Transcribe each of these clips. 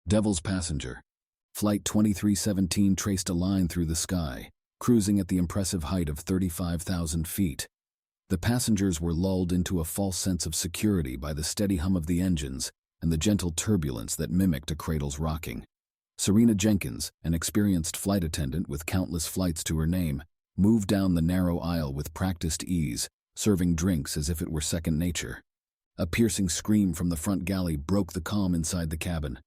Devil's Passenger. Flight 2317 traced a line through the sky, cruising at the impressive height of 35,000 feet. The passengers were lulled into a false sense of security by the steady hum of the engines and the gentle turbulence that mimicked a cradle's rocking. Serena Jenkins, an experienced flight attendant with countless flights to her name, moved down the narrow aisle with practiced ease, serving drinks as if it were second nature. A piercing scream from the front galley broke the calm inside the cabin.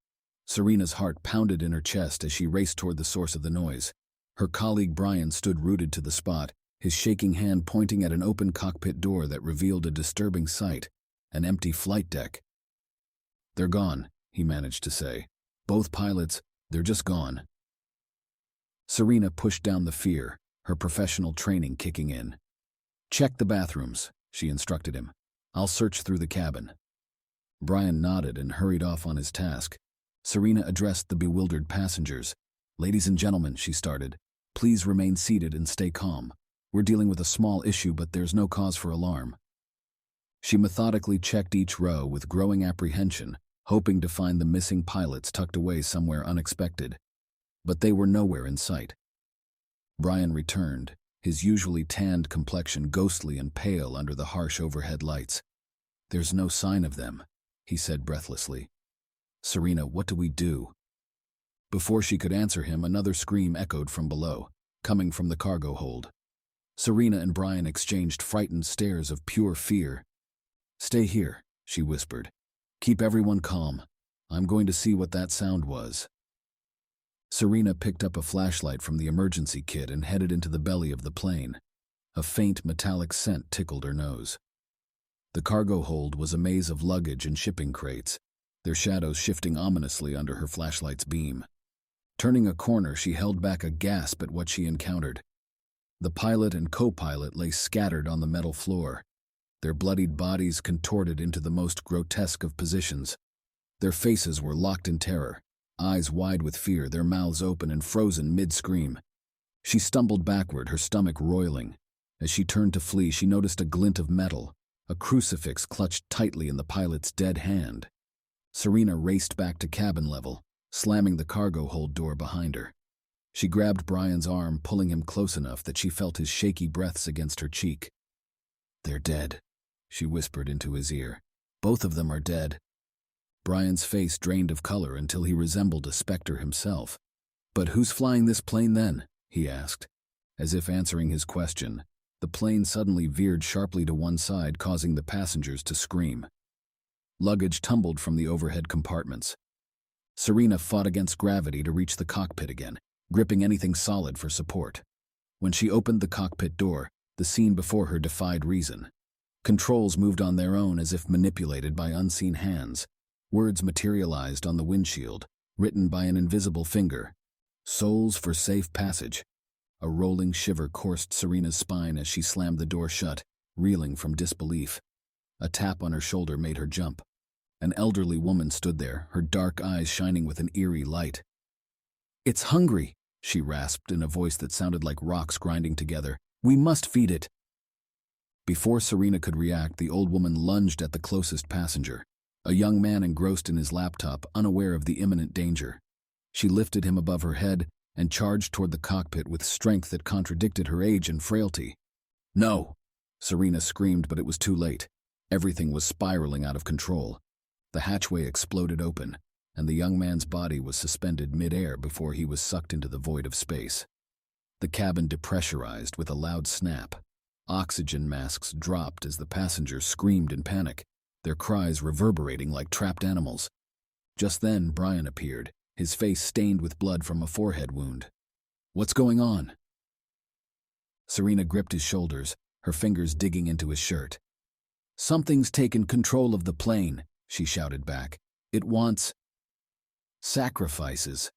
Serena's heart pounded in her chest as she raced toward the source of the noise. Her colleague Brian stood rooted to the spot, his shaking hand pointing at an open cockpit door that revealed a disturbing sight, an empty flight deck. "They're gone," he managed to say. "Both pilots, they're just gone." Serena pushed down the fear, her professional training kicking in. "Check the bathrooms," she instructed him. "I'll search through the cabin." Brian nodded and hurried off on his task. Serena addressed the bewildered passengers. "Ladies and gentlemen," she started, "please remain seated and stay calm. We're dealing with a small issue, but there's no cause for alarm." She methodically checked each row with growing apprehension, hoping to find the missing pilots tucked away somewhere unexpected. But they were nowhere in sight. Brian returned, his usually tanned complexion ghostly and pale under the harsh overhead lights. "There's no sign of them," he said breathlessly. "Serena, what do we do?" Before she could answer him, another scream echoed from below, coming from the cargo hold. Serena and Brian exchanged frightened stares of pure fear. "Stay here," she whispered. "Keep everyone calm. I'm going to see what that sound was." Serena picked up a flashlight from the emergency kit and headed into the belly of the plane. A faint metallic scent tickled her nose. The cargo hold was a maze of luggage and shipping crates, their shadows shifting ominously under her flashlight's beam. Turning a corner, she held back a gasp at what she encountered. The pilot and co-pilot lay scattered on the metal floor, their bloodied bodies contorted into the most grotesque of positions. Their faces were locked in terror, eyes wide with fear, their mouths open and frozen mid-scream. She stumbled backward, her stomach roiling. As she turned to flee, she noticed a glint of metal, a crucifix clutched tightly in the pilot's dead hand. Serena raced back to cabin level, slamming the cargo hold door behind her. She grabbed Brian's arm, pulling him close enough that she felt his shaky breaths against her cheek. "They're dead," she whispered into his ear. "Both of them are dead." Brian's face drained of color until he resembled a specter himself. "But who's flying this plane then?" he asked. As if answering his question, the plane suddenly veered sharply to one side, causing the passengers to scream. Luggage tumbled from the overhead compartments. Serena fought against gravity to reach the cockpit again, gripping anything solid for support. When she opened the cockpit door, the scene before her defied reason. Controls moved on their own as if manipulated by unseen hands. Words materialized on the windshield, written by an invisible finger. "Souls for safe passage." A rolling shiver coursed Serena's spine as she slammed the door shut, reeling from disbelief. A tap on her shoulder made her jump. An elderly woman stood there, her dark eyes shining with an eerie light. "It's hungry," she rasped in a voice that sounded like rocks grinding together. "We must feed it." Before Serena could react, the old woman lunged at the closest passenger, a young man engrossed in his laptop, unaware of the imminent danger. She lifted him above her head and charged toward the cockpit with strength that contradicted her age and frailty. "No!" Serena screamed, but it was too late. Everything was spiraling out of control. The hatchway exploded open, and the young man's body was suspended mid-air before he was sucked into the void of space. The cabin depressurized with a loud snap. Oxygen masks dropped as the passengers screamed in panic, their cries reverberating like trapped animals. Just then, Brian appeared, his face stained with blood from a forehead wound. "What's going on?" Serena gripped his shoulders, her fingers digging into his shirt. "Something's taken control of the plane," she shouted back. "It wants sacrifices."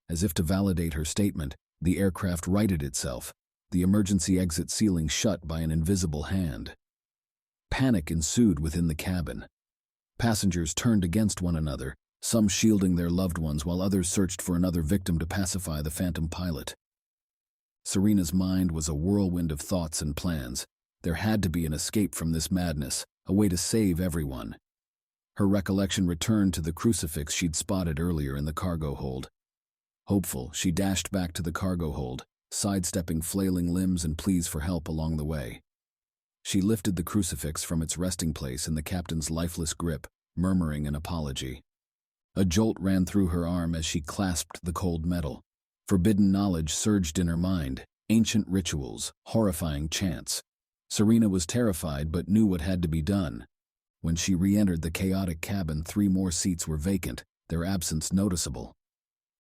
As if to validate her statement, the aircraft righted itself, the emergency exit ceiling shut by an invisible hand. Panic ensued within the cabin. Passengers turned against one another, some shielding their loved ones while others searched for another victim to pacify the phantom pilot. Serena's mind was a whirlwind of thoughts and plans. There had to be an escape from this madness, a way to save everyone. Her recollection returned to the crucifix she'd spotted earlier in the cargo hold. Hopeful, she dashed back to the cargo hold, sidestepping flailing limbs and pleas for help along the way. She lifted the crucifix from its resting place in the captain's lifeless grip, murmuring an apology. A jolt ran through her arm as she clasped the cold metal. Forbidden knowledge surged in her mind, ancient rituals, horrifying chants. Serena was terrified but knew what had to be done. When she re-entered the chaotic cabin, 3 more seats were vacant, their absence noticeable.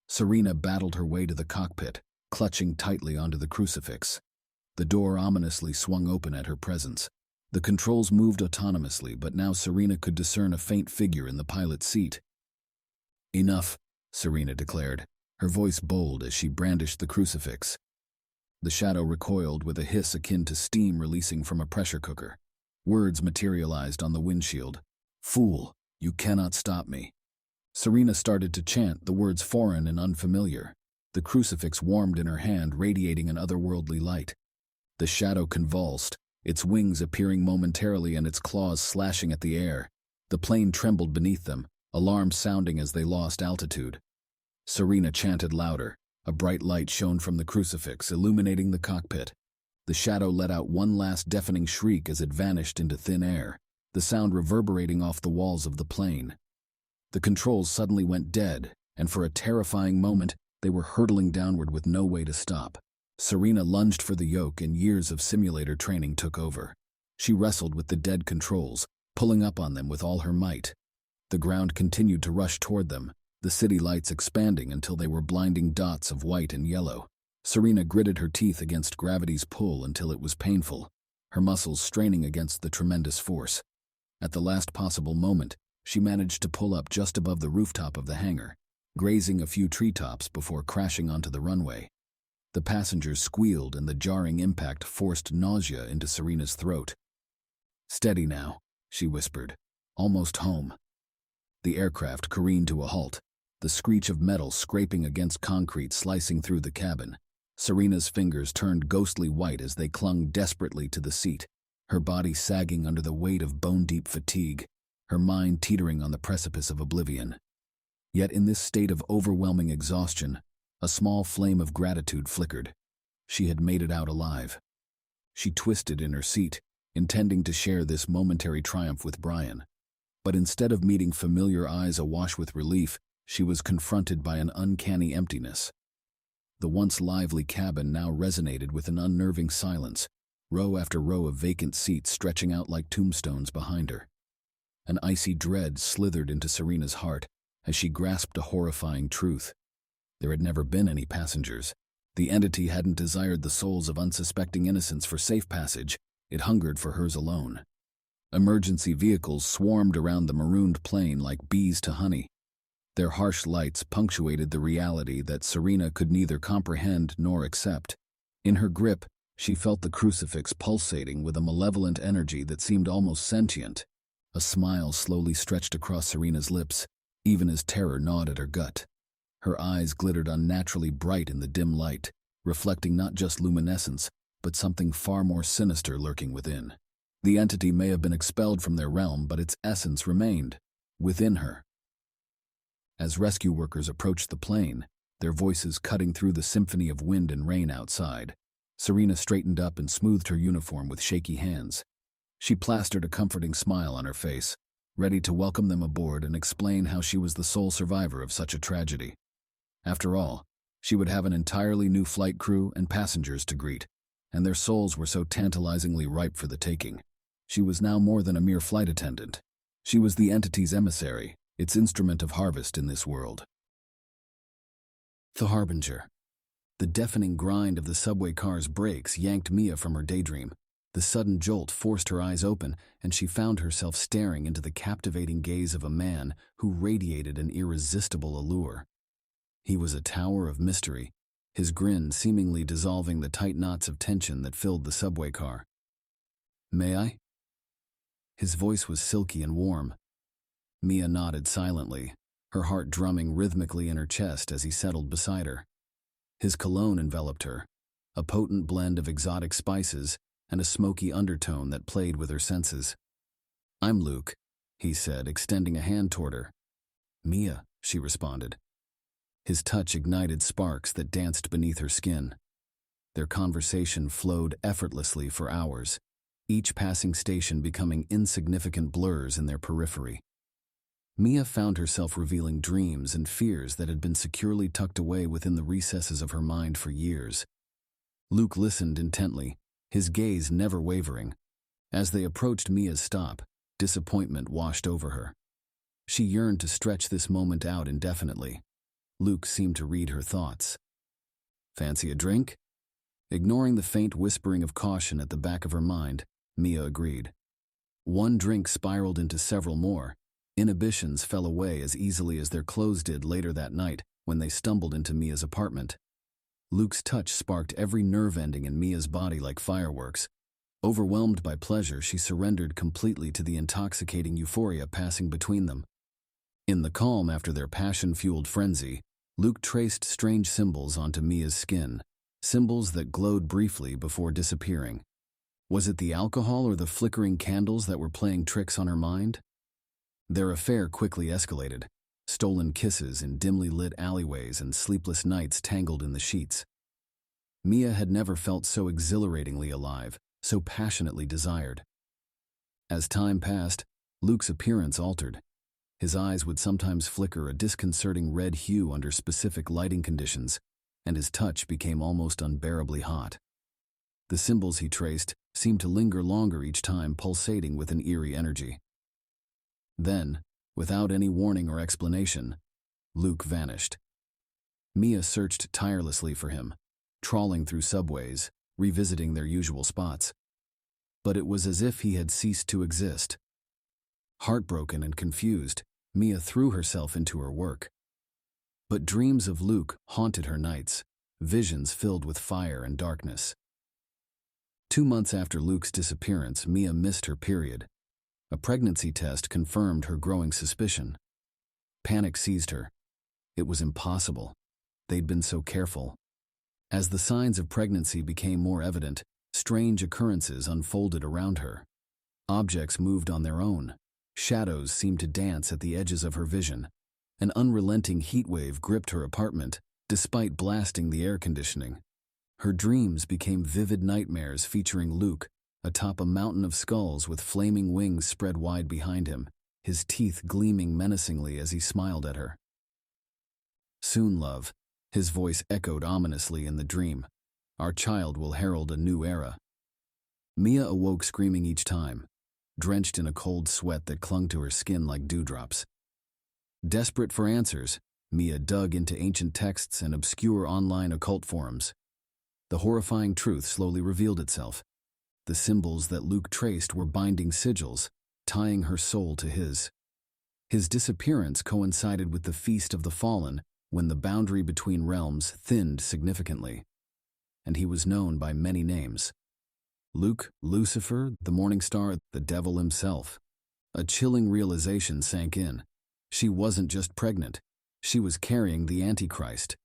Serena battled her way to the cockpit, clutching tightly onto the crucifix. The door ominously swung open at her presence. The controls moved autonomously, but now Serena could discern a faint figure in the pilot's seat. "Enough," Serena declared, her voice bold as she brandished the crucifix. The shadow recoiled with a hiss akin to steam releasing from a pressure cooker. Words materialized on the windshield. "Fool, you cannot stop me." Serena started to chant, the words foreign and unfamiliar. The crucifix warmed in her hand, radiating an otherworldly light. The shadow convulsed, its wings appearing momentarily and its claws slashing at the air. The plane trembled beneath them, alarms sounding as they lost altitude. Serena chanted louder. A bright light shone from the crucifix, illuminating the cockpit. The shadow let out one last deafening shriek as it vanished into thin air, the sound reverberating off the walls of the plane. The controls suddenly went dead, and for a terrifying moment, they were hurtling downward with no way to stop. Serena lunged for the yoke and years of simulator training took over. She wrestled with the dead controls, pulling up on them with all her might. The ground continued to rush toward them, the city lights expanding until they were blinding dots of white and yellow. Serena gritted her teeth against gravity's pull until it was painful, her muscles straining against the tremendous force. At the last possible moment, she managed to pull up just above the rooftop of the hangar, grazing a few treetops before crashing onto the runway. The passengers squealed and the jarring impact forced nausea into Serena's throat. "Steady now," she whispered. "Almost home." The aircraft careened to a halt, the screech of metal scraping against concrete slicing through the cabin. Serena's fingers turned ghostly white as they clung desperately to the seat, her body sagging under the weight of bone-deep fatigue, her mind teetering on the precipice of oblivion. Yet in this state of overwhelming exhaustion, a small flame of gratitude flickered. She had made it out alive. She twisted in her seat, intending to share this momentary triumph with Brian. But instead of meeting familiar eyes awash with relief, she was confronted by an uncanny emptiness. The once lively cabin now resonated with an unnerving silence, row after row of vacant seats stretching out like tombstones behind her. An icy dread slithered into Serena's heart as she grasped a horrifying truth. There had never been any passengers. The entity hadn't desired the souls of unsuspecting innocents for safe passage, it hungered for hers alone. Emergency vehicles swarmed around the marooned plane like bees to honey. Their harsh lights punctuated the reality that Serena could neither comprehend nor accept. In her grip, she felt the crucifix pulsating with a malevolent energy that seemed almost sentient. A smile slowly stretched across Serena's lips, even as terror gnawed at her gut. Her eyes glittered unnaturally bright in the dim light, reflecting not just luminescence, but something far more sinister lurking within. The entity may have been expelled from their realm, but its essence remained within her. As rescue workers approached the plane, their voices cutting through the symphony of wind and rain outside, Serena straightened up and smoothed her uniform with shaky hands. She plastered a comforting smile on her face, ready to welcome them aboard and explain how she was the sole survivor of such a tragedy. After all, she would have an entirely new flight crew and passengers to greet, and their souls were so tantalizingly ripe for the taking. She was now more than a mere flight attendant. She was the entity's emissary, its instrument of harvest in this world. The Harbinger. The deafening grind of the subway car's brakes yanked Mia from her daydream. The sudden jolt forced her eyes open, and she found herself staring into the captivating gaze of a man who radiated an irresistible allure. He was a tower of mystery, his grin seemingly dissolving the tight knots of tension that filled the subway car. "May I?" His voice was silky and warm. Mia nodded silently, her heart drumming rhythmically in her chest as he settled beside her. His cologne enveloped her, a potent blend of exotic spices and a smoky undertone that played with her senses. "I'm Luke," he said, extending a hand toward her. "Mia," she responded. His touch ignited sparks that danced beneath her skin. Their conversation flowed effortlessly for hours, each passing station becoming insignificant blurs in their periphery. Mia found herself revealing dreams and fears that had been securely tucked away within the recesses of her mind for years. Luke listened intently, his gaze never wavering. As they approached Mia's stop, disappointment washed over her. She yearned to stretch this moment out indefinitely. Luke seemed to read her thoughts. "Fancy a drink?" Ignoring the faint whispering of caution at the back of her mind, Mia agreed. One drink spiraled into several more. Inhibitions fell away as easily as their clothes did later that night when they stumbled into Mia's apartment. Luke's touch sparked every nerve ending in Mia's body like fireworks. Overwhelmed by pleasure, she surrendered completely to the intoxicating euphoria passing between them. In the calm after their passion-fueled frenzy, Luke traced strange symbols onto Mia's skin, symbols that glowed briefly before disappearing. Was it the alcohol or the flickering candles that were playing tricks on her mind? Their affair quickly escalated. Stolen kisses in dimly lit alleyways and sleepless nights tangled in the sheets. Mia had never felt so exhilaratingly alive, so passionately desired. As time passed, Luke's appearance altered. His eyes would sometimes flicker a disconcerting red hue under specific lighting conditions, and his touch became almost unbearably hot. The symbols he traced seemed to linger longer each time, pulsating with an eerie energy. Then, without any warning or explanation, Luke vanished. Mia searched tirelessly for him, trawling through subways, revisiting their usual spots. But it was as if he had ceased to exist. Heartbroken and confused, Mia threw herself into her work. But dreams of Luke haunted her nights, visions filled with fire and darkness. 2 months after Luke's disappearance, Mia missed her period. A pregnancy test confirmed her growing suspicion. Panic seized her. It was impossible. They'd been so careful. As the signs of pregnancy became more evident, strange occurrences unfolded around her. Objects moved on their own. Shadows seemed to dance at the edges of her vision. An unrelenting heat wave gripped her apartment, despite blasting the air conditioning. Her dreams became vivid nightmares featuring Luke atop a mountain of skulls with flaming wings spread wide behind him, his teeth gleaming menacingly as he smiled at her. "Soon, love," his voice echoed ominously in the dream. "Our child will herald a new era." Mia awoke screaming each time, drenched in a cold sweat that clung to her skin like dewdrops. Desperate for answers, Mia dug into ancient texts and obscure online occult forums. The horrifying truth slowly revealed itself. The symbols that Luke traced were binding sigils, tying her soul to his. His disappearance coincided with the Feast of the Fallen, when the boundary between realms thinned significantly. And he was known by many names. Luke, Lucifer, the Morning Star, the devil himself. A chilling realization sank in. She wasn't just pregnant. She was carrying the Antichrist.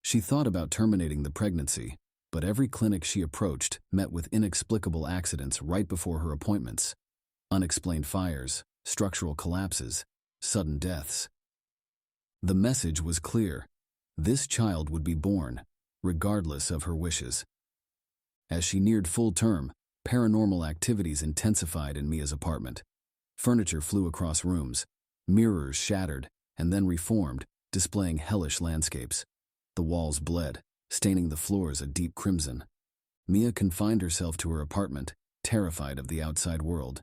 She thought about terminating the pregnancy, but every clinic she approached met with inexplicable accidents right before her appointments. Unexplained fires, structural collapses, sudden deaths. The message was clear. This child would be born, regardless of her wishes. As she neared full term, paranormal activities intensified in Mia's apartment. Furniture flew across rooms, mirrors shattered and then reformed, displaying hellish landscapes. The walls bled, staining the floors a deep crimson. Mia confined herself to her apartment, terrified of the outside world.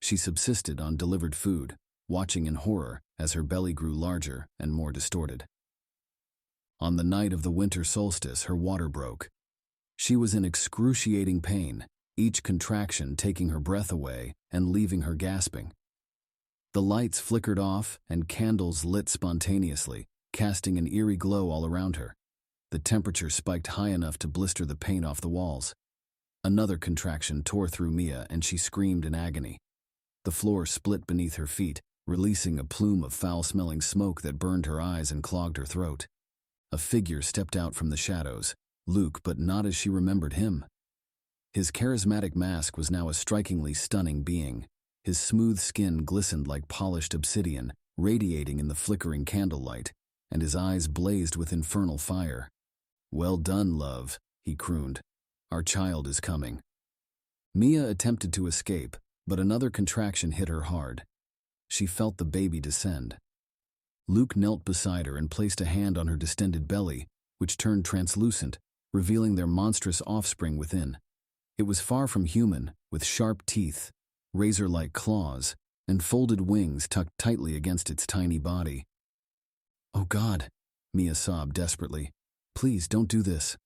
She subsisted on delivered food, watching in horror as her belly grew larger and more distorted. On the night of the winter solstice, her water broke. She was in excruciating pain, each contraction taking her breath away and leaving her gasping. The lights flickered off and candles lit spontaneously, casting an eerie glow all around her. The temperature spiked high enough to blister the paint off the walls. Another contraction tore through Mia and she screamed in agony. The floor split beneath her feet, releasing a plume of foul-smelling smoke that burned her eyes and clogged her throat. A figure stepped out from the shadows, Luke, but not as she remembered him. His charismatic mask was now a strikingly stunning being. His smooth skin glistened like polished obsidian, radiating in the flickering candlelight, and his eyes blazed with infernal fire. "Well done, love," he crooned. "Our child is coming." Mia attempted to escape, but another contraction hit her hard. She felt the baby descend. Luke knelt beside her and placed a hand on her distended belly, which turned translucent, revealing their monstrous offspring within. It was far from human, with sharp teeth, razor-like claws, and folded wings tucked tightly against its tiny body. "Oh God," Mia sobbed desperately. "Please don't do this."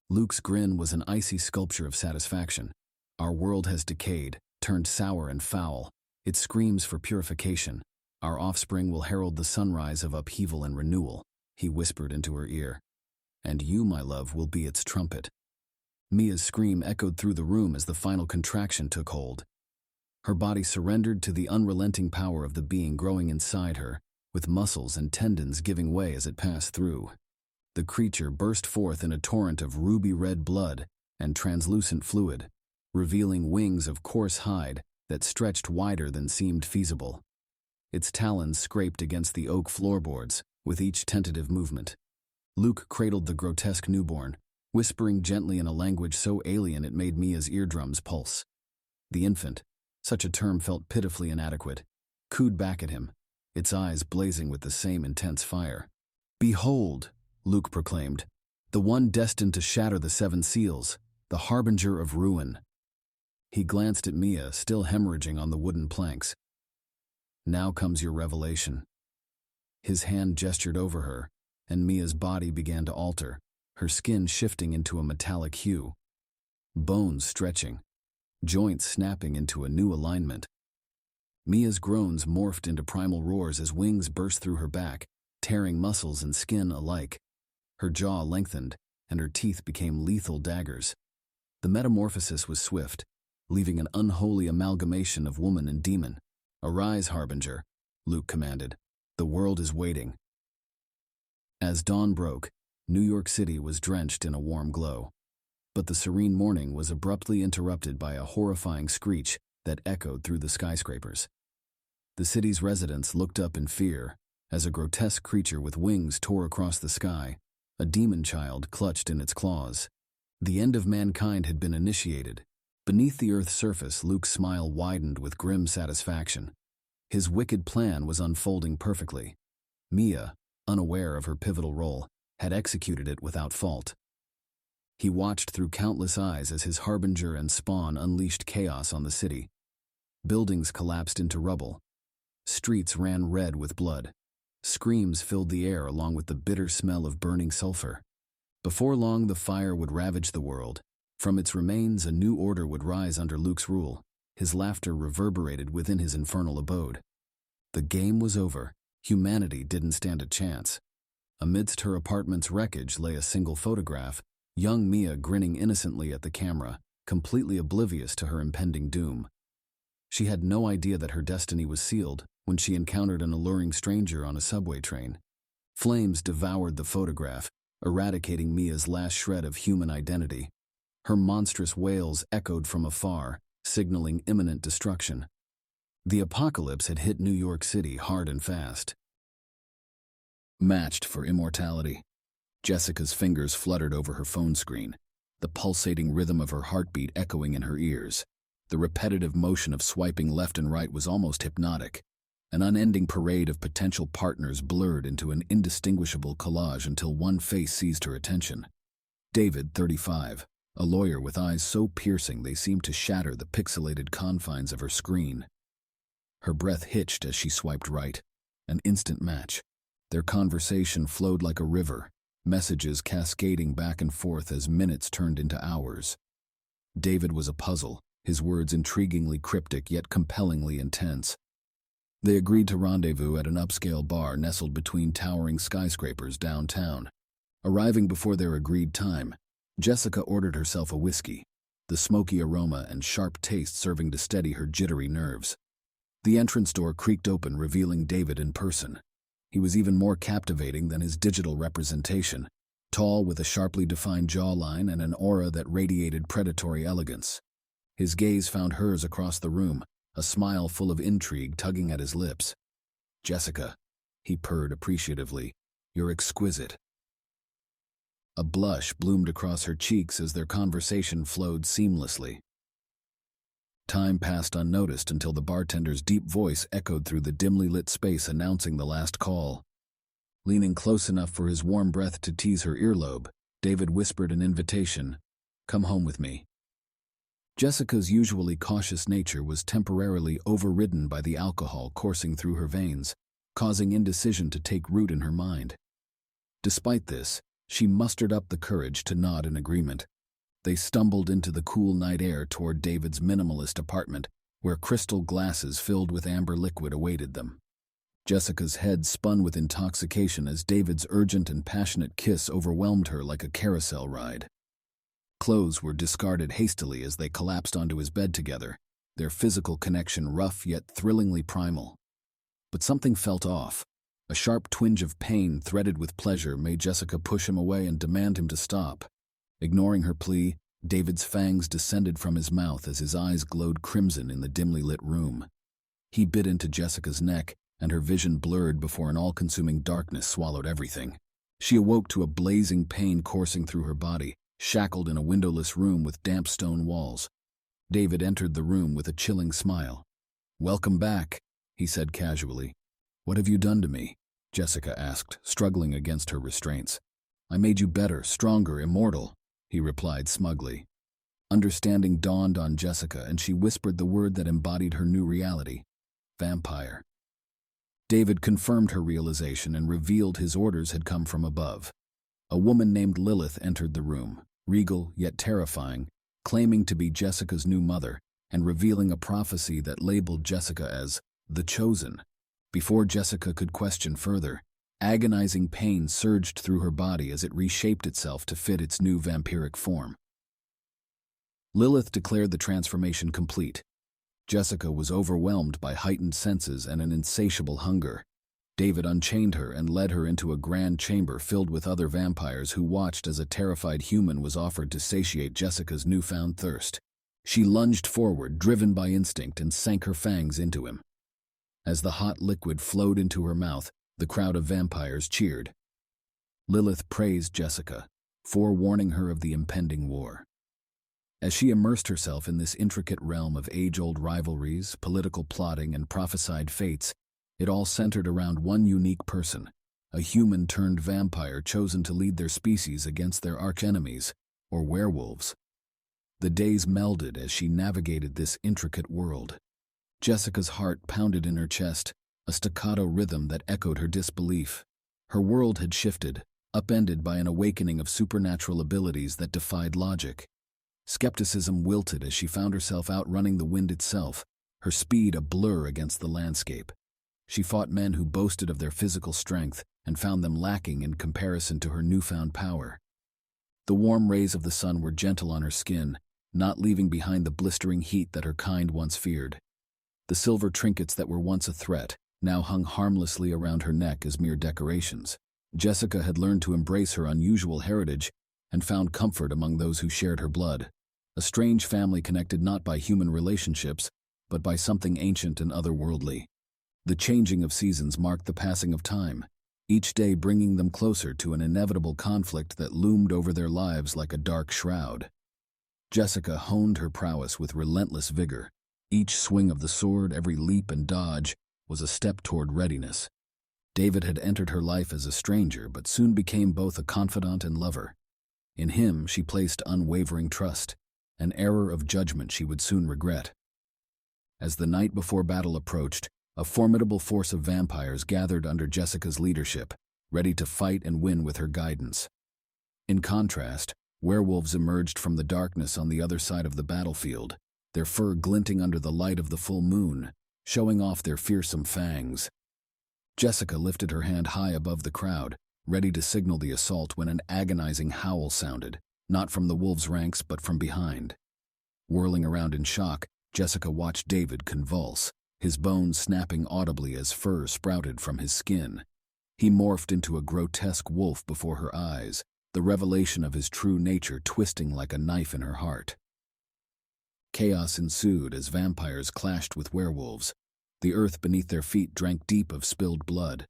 Luke's grin was an icy sculpture of satisfaction. "Our world has decayed, turned sour and foul. It screams for purification. Our offspring will herald the sunrise of upheaval and renewal," he whispered into her ear. "And you, my love, will be its trumpet." Mia's scream echoed through the room as the final contraction took hold. Her body surrendered to the unrelenting power of the being growing inside her, with muscles and tendons giving way as it passed through. The creature burst forth in a torrent of ruby-red blood and translucent fluid, revealing wings of coarse hide that stretched wider than seemed feasible. Its talons scraped against the oak floorboards with each tentative movement. Luke cradled the grotesque newborn, whispering gently in a language so alien it made Mia's eardrums pulse. The infant, such a term felt pitifully inadequate, cooed back at him, its eyes blazing with the same intense fire. "Behold," Luke proclaimed, "the one destined to shatter the 7 seals, the harbinger of ruin." He glanced at Mia, still hemorrhaging on the wooden planks. "Now comes your revelation." His hand gestured over her, and Mia's body began to alter, her skin shifting into a metallic hue. Bones stretching, joints snapping into a new alignment. Mia's groans morphed into primal roars as wings burst through her back, tearing muscles and skin alike. Her jaw lengthened, and her teeth became lethal daggers. The metamorphosis was swift, leaving an unholy amalgamation of woman and demon. "Arise, Harbinger," Luke commanded. "The world is waiting." As dawn broke, New York City was drenched in a warm glow. But the serene morning was abruptly interrupted by a horrifying screech that echoed through the skyscrapers. The city's residents looked up in fear as a grotesque creature with wings tore across the sky, a demon child clutched in its claws. The end of mankind had been initiated. Beneath the Earth's surface, Luke's smile widened with grim satisfaction. His wicked plan was unfolding perfectly. Mia, unaware of her pivotal role, had executed it without fault. He watched through countless eyes as his harbinger and spawn unleashed chaos on the city. Buildings collapsed into rubble. Streets ran red with blood. Screams filled the air along with the bitter smell of burning sulfur. Before long, the fire would ravage the world. From its remains, a new order would rise under Luke's rule. His laughter reverberated within his infernal abode. The game was over. Humanity didn't stand a chance. Amidst her apartment's wreckage lay a single photograph, young Mia grinning innocently at the camera, completely oblivious to her impending doom. She had no idea that her destiny was sealed when she encountered an alluring stranger on a subway train. Flames devoured the photograph, eradicating Mia's last shred of human identity. Her monstrous wails echoed from afar, signaling imminent destruction. The apocalypse had hit New York City hard and fast. Matched for immortality. Jessica's fingers fluttered over her phone screen, the pulsating rhythm of her heartbeat echoing in her ears. The repetitive motion of swiping left and right was almost hypnotic. An unending parade of potential partners blurred into an indistinguishable collage until one face seized her attention. David, 35, a lawyer with eyes so piercing they seemed to shatter the pixelated confines of her screen. Her breath hitched as she swiped right. An instant match. Their conversation flowed like a river, messages cascading back and forth as minutes turned into hours. David was a puzzle, his words intriguingly cryptic yet compellingly intense. They agreed to rendezvous at an upscale bar nestled between towering skyscrapers downtown. Arriving before their agreed time, Jessica ordered herself a whiskey, the smoky aroma and sharp taste serving to steady her jittery nerves. The entrance door creaked open, revealing David in person. He was even more captivating than his digital representation, tall with a sharply defined jawline and an aura that radiated predatory elegance. His gaze found hers across the room, a smile full of intrigue tugging at his lips. "Jessica," he purred appreciatively, "you're exquisite." A blush bloomed across her cheeks as their conversation flowed seamlessly. Time passed unnoticed until the bartender's deep voice echoed through the dimly lit space announcing the last call. Leaning close enough for his warm breath to tease her earlobe, David whispered an invitation, "Come home with me." Jessica's usually cautious nature was temporarily overridden by the alcohol coursing through her veins, causing indecision to take root in her mind. Despite this, she mustered up the courage to nod in agreement. They stumbled into the cool night air toward David's minimalist apartment, where crystal glasses filled with amber liquid awaited them. Jessica's head spun with intoxication as David's urgent and passionate kiss overwhelmed her like a carousel ride. Clothes were discarded hastily as they collapsed onto his bed together, their physical connection rough yet thrillingly primal. But something felt off. A sharp twinge of pain threaded with pleasure made Jessica push him away and demand him to stop. Ignoring her plea, David's fangs descended from his mouth as his eyes glowed crimson in the dimly lit room. He bit into Jessica's neck, and her vision blurred before an all-consuming darkness swallowed everything. She awoke to a blazing pain coursing through her body, shackled in a windowless room with damp stone walls. David entered the room with a chilling smile. "Welcome back," he said casually. "What have you done to me?" Jessica asked, struggling against her restraints. "I made you better, stronger, immortal," he replied smugly. Understanding dawned on Jessica, and she whispered the word that embodied her new reality: vampire. David confirmed her realization and revealed his orders had come from above. A woman named Lilith entered the room, regal yet terrifying, claiming to be Jessica's new mother, and revealing a prophecy that labeled Jessica as the Chosen. Before Jessica could question further, agonizing pain surged through her body as it reshaped itself to fit its new vampiric form. Lilith declared the transformation complete. Jessica was overwhelmed by heightened senses and an insatiable hunger. David unchained her and led her into a grand chamber filled with other vampires who watched as a terrified human was offered to satiate Jessica's newfound thirst. She lunged forward, driven by instinct, and sank her fangs into him. As the hot liquid flowed into her mouth, the crowd of vampires cheered. Lilith praised Jessica, forewarning her of the impending war. As she immersed herself in this intricate realm of age-old rivalries, political plotting, and prophesied fates, it all centered around one unique person, a human-turned-vampire chosen to lead their species against their archenemies, or werewolves. The days melded as she navigated this intricate world. Jessica's heart pounded in her chest, a staccato rhythm that echoed her disbelief. Her world had shifted, upended by an awakening of supernatural abilities that defied logic. Skepticism wilted as she found herself outrunning the wind itself, her speed a blur against the landscape. She fought men who boasted of their physical strength and found them lacking in comparison to her newfound power. The warm rays of the sun were gentle on her skin, not leaving behind the blistering heat that her kind once feared. The silver trinkets that were once a threat now hung harmlessly around her neck as mere decorations. Jessica had learned to embrace her unusual heritage and found comfort among those who shared her blood. A strange family connected not by human relationships, but by something ancient and otherworldly. The changing of seasons marked the passing of time, each day bringing them closer to an inevitable conflict that loomed over their lives like a dark shroud. Jessica honed her prowess with relentless vigor. Each swing of the sword, every leap and dodge, was a step toward readiness. David had entered her life as a stranger, but soon became both a confidant and lover. In him she placed unwavering trust, an error of judgment she would soon regret. As the night before battle approached, a formidable force of vampires gathered under Jessica's leadership, ready to fight and win with her guidance. In contrast, werewolves emerged from the darkness on the other side of the battlefield, their fur glinting under the light of the full moon, showing off their fearsome fangs. Jessica lifted her hand high above the crowd, ready to signal the assault when an agonizing howl sounded, not from the wolves' ranks but from behind. Whirling around in shock, Jessica watched David convulse, his bones snapping audibly as fur sprouted from his skin. He morphed into a grotesque wolf before her eyes, the revelation of his true nature twisting like a knife in her heart. Chaos ensued as vampires clashed with werewolves. The earth beneath their feet drank deep of spilled blood.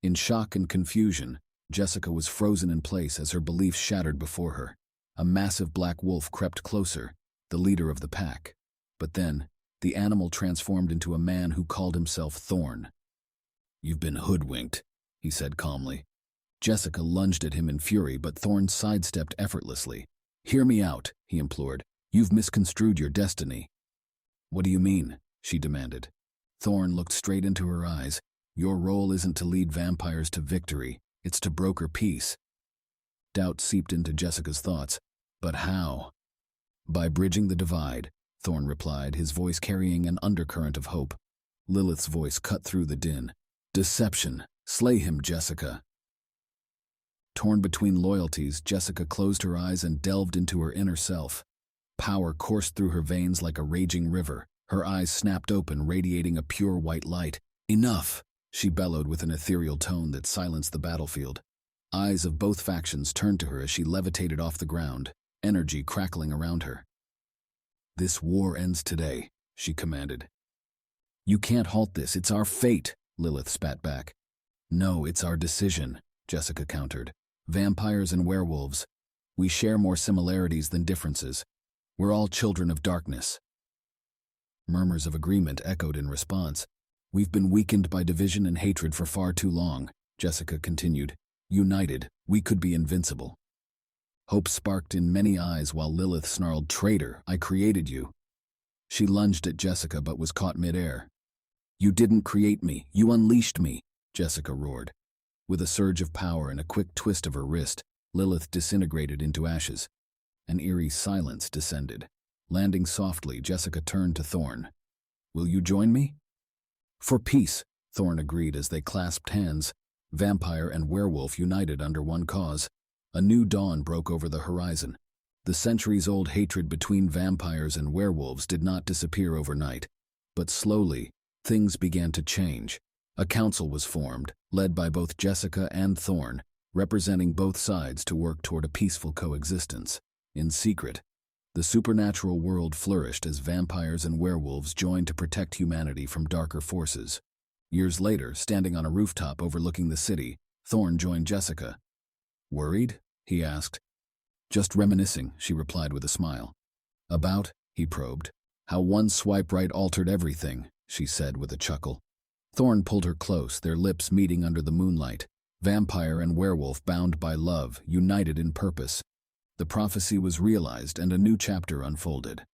In shock and confusion, Jessica was frozen in place as her beliefs shattered before her. A massive black wolf crept closer, the leader of the pack. But then, the animal transformed into a man who called himself Thorn. "You've been hoodwinked," he said calmly. Jessica lunged at him in fury, but Thorn sidestepped effortlessly. "Hear me out," he implored. "You've misconstrued your destiny." "What do you mean?" she demanded. Thorn looked straight into her eyes. "Your role isn't to lead vampires to victory, it's to broker peace." Doubt seeped into Jessica's thoughts. But how? "By bridging the divide," Thorn replied, his voice carrying an undercurrent of hope. Lilith's voice cut through the din. "Deception! Slay him, Jessica!" Torn between loyalties, Jessica closed her eyes and delved into her inner self. Power coursed through her veins like a raging river. Her eyes snapped open, radiating a pure white light. "Enough!" she bellowed with an ethereal tone that silenced the battlefield. Eyes of both factions turned to her as she levitated off the ground, energy crackling around her. "This war ends today," she commanded. "You can't halt this, it's our fate," Lilith spat back. "No, it's our decision," Jessica countered. "Vampires and werewolves. We share more similarities than differences. We're all children of darkness." Murmurs of agreement echoed in response. "We've been weakened by division and hatred for far too long," Jessica continued. "United, we could be invincible." Hope sparked in many eyes while Lilith snarled, "Traitor, I created you." She lunged at Jessica but was caught midair. "You didn't create me, you unleashed me," Jessica roared. With a surge of power and a quick twist of her wrist, Lilith disintegrated into ashes. An eerie silence descended. Landing softly, Jessica turned to Thorn. "Will you join me?" "For peace," Thorn agreed as they clasped hands. Vampire and werewolf united under one cause. A new dawn broke over the horizon. The centuries-old hatred between vampires and werewolves did not disappear overnight. But slowly, things began to change. A council was formed, led by both Jessica and Thorn, representing both sides to work toward a peaceful coexistence. In secret, the supernatural world flourished as vampires and werewolves joined to protect humanity from darker forces. Years later, standing on a rooftop overlooking the city, Thorn joined Jessica. "Worried?" he asked. "Just reminiscing," she replied with a smile. "About?" he probed. "How one swipe right altered everything," she said with a chuckle. Thorn pulled her close, their lips meeting under the moonlight. Vampire and werewolf bound by love, united in purpose. The prophecy was realized and a new chapter unfolded.